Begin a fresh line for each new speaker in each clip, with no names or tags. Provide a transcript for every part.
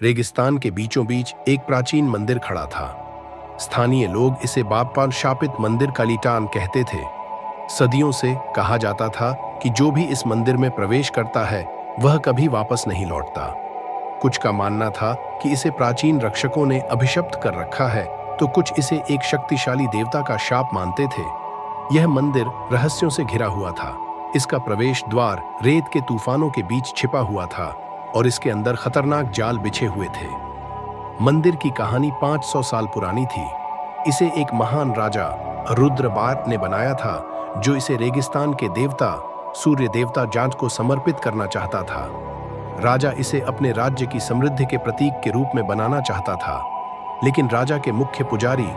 रेगिस्तान के बीचों बीच एक प्राचीन मंदिर खड़ा था। स्थानीय लोग इसे बाप्पा शापित मंदिर कालीटान कहते थे। सदियों से कहा जाता था कि जो भी इस मंदिर में प्रवेश करता है वह कभी वापस नहीं लौटता। कुछ का मानना था कि इसे प्राचीन रक्षकों ने अभिशप्त कर रखा है, तो कुछ इसे एक शक्तिशाली देवता का शाप मानते थे। यह मंदिर रहस्यों से घिरा हुआ था। इसका प्रवेश द्वार रेत के तूफानों के बीच छिपा हुआ था और इसके अंदर खतरनाक जाल बिछे हुए थे। मंदिर की कहानी 500 साल पुरानी थी। इसे एक महान राजा रुद्रबार ने बनाया था, जो इसे रेगिस्तान के देवता सूर्य देवता जांच को समर्पित करना चाहता था। राजा इसे अपने राज्य की समृद्धि के प्रतीक के रूप में बनाना चाहता था, लेकिन राजा के मुख्य पुजारी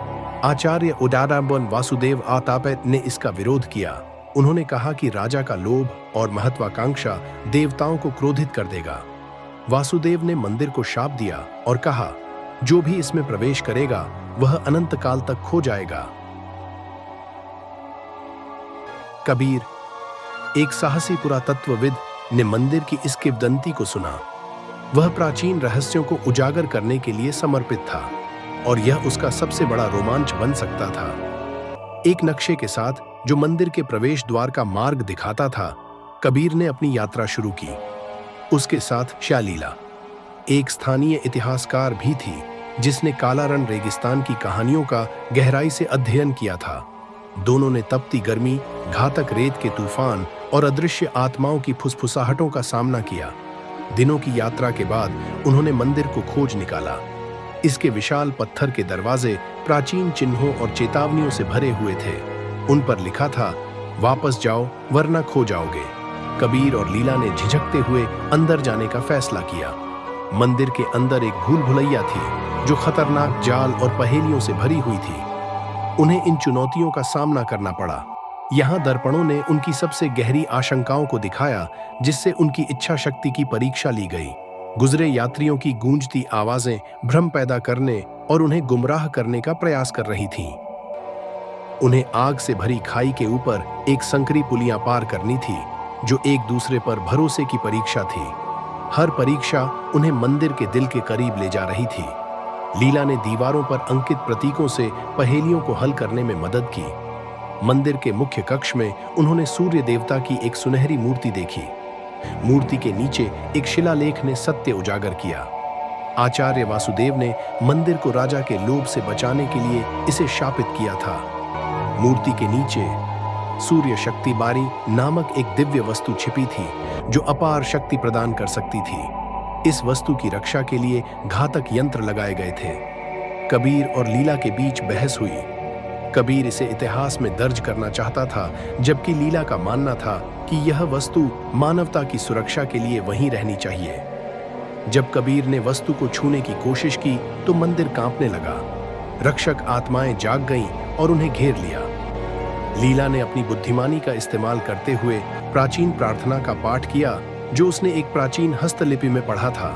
आचार्य उदाराबन वासुदेव आतापे ने इसका विरोध किया। उन्होंने कहा कि राजा का लोभ और महत्वाकांक्षा देवताओं को क्रोधित कर देगा। वासुदेव ने मंदिर को शाप दिया और कहा, जो भी इसमें प्रवेश करेगा वह अनंत काल तक खो जाएगा। कबीर, एक साहसी पुरातत्वविद, ने मंदिर की इस किंवदंती को सुना। वह प्राचीन रहस्यों को उजागर करने के लिए समर्पित था और यह उसका सबसे बड़ा रोमांच बन सकता था। एक नक्शे के साथ जो मंदिर के प्रवेश द्वार का मार्ग दिखाता था, कबीर ने अपनी यात्रा शुरू की। उसके साथ शालीला, एक स्थानीय इतिहासकार भी थी, जिसने काला रण रेगिस्तान की कहानियों का गहराई से अध्ययन किया था। दोनों ने तपती गर्मी, घातक रेत के तूफान और अदृश्य आत्माओं की फुसफुसाहटों का सामना किया। दिनों की यात्रा के बाद उन्होंने मंदिर को खोज निकाला। इसके विशाल पत्थर के दरवाजे प्राचीन चिन्हों और चेतावनियों से भरे हुए थे। उन पर लिखा था, वापस जाओ वरना खो जाओगे। कबीर और लीला ने झिझकते हुए अंदर जाने का फैसला किया। मंदिर के अंदर एक भूल भुलैया थी, जो खतरनाक जाल और पहेलियों से भरी हुई थी। उन्हें इन चुनौतियों का सामना करना पड़ा। यहाँ दर्पणों ने उनकी सबसे गहरी आशंकाओं को दिखाया, जिससे उनकी इच्छा शक्ति की परीक्षा ली गई। गुजरे यात्रियों की गूंजती आवाजें भ्रम पैदा करने और उन्हें गुमराह करने का प्रयास कर रही थीं। उन्हें आग से भरी खाई के ऊपर एक संकरी पुलियां पार करनी थी, जो एक दूसरे पर भरोसे की परीक्षा थी। हर परीक्षा उन्हें मंदिर के दिल के करीब ले जा रही थी। लीला ने दीवारों पर अंकित प्रतीकों से पहेलियों को हल करने में मदद की। मंदिर के मुख्य कक्ष में उन्होंने सूर्य देवता की एक सुनहरी मूर्ति देखी। मूर्ति के नीचे एक शिलालेख ने सत्य उजागर किया। आचार्य वासुदेव ने मंदिर को राजा के लोभ से बचाने के लिए इसे शापित किया था। मूर्ति के नीचे सूर्य शक्ति बारी नामक एक दिव्य वस्तु छिपी थी, जो अपार शक्ति प्रदान कर सकती थी। इस वस्तु की रक्षा के लिए घातक यंत्र लगाए गए थे। कबीर और लीला के बीच बहस हुई। कबीर इसे इतिहास में दर्ज करना चाहता था, जबकि लीला का मानना था कि यह वस्तु मानवता की सुरक्षा के लिए वहीं रहनी चाहिए। जब कबीर ने वस्तु को छूने की कोशिश की तो मंदिर कांपने लगा। रक्षक आत्माएं जाग गईं और उन्हें घेर लिया। लीला ने अपनी बुद्धिमानी का इस्तेमाल करते हुए प्राचीन प्रार्थना का पाठ किया, जो उसने एक प्राचीन हस्तलिपि में पढ़ा था।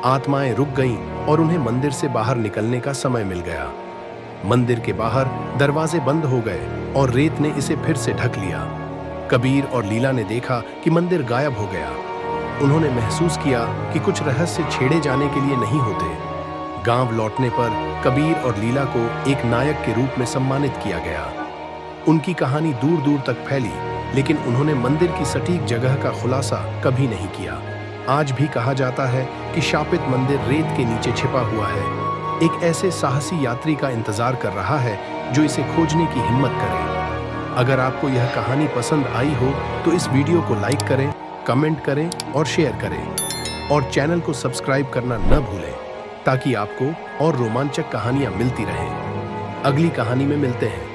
आत्माएं रुक गईं और उन्हें मंदिर से बाहर निकलने का समय मिल गया। मंदिर के बाहर दरवाजे बंद हो गए और रेत ने इसे फिर से ढक लिया। कबीर और लीला ने देखा कि मंदिर गायब हो गया। उन्होंने महसूस किया कि कुछ रहस्य छेड़े जाने के लिए नहीं होते। गांव लौटने पर कबीर और लीला को एक नायक के रूप में सम्मानित किया गया। उनकी कहानी दूर दूर तक फैली, लेकिन उन्होंने मंदिर की सटीक जगह का खुलासा कभी नहीं किया। आज भी कहा जाता है कि शापित मंदिर रेत के नीचे छिपा हुआ है, एक ऐसे साहसी यात्री का इंतजार कर रहा है जो इसे खोजने की हिम्मत करे। अगर आपको यह कहानी पसंद आई हो तो इस वीडियो को लाइक करें, कमेंट करें और शेयर करें, और चैनल को सब्सक्राइब करना न भूलें, ताकि आपको और रोमांचक कहानियां मिलती रहें। अगली कहानी में मिलते हैं।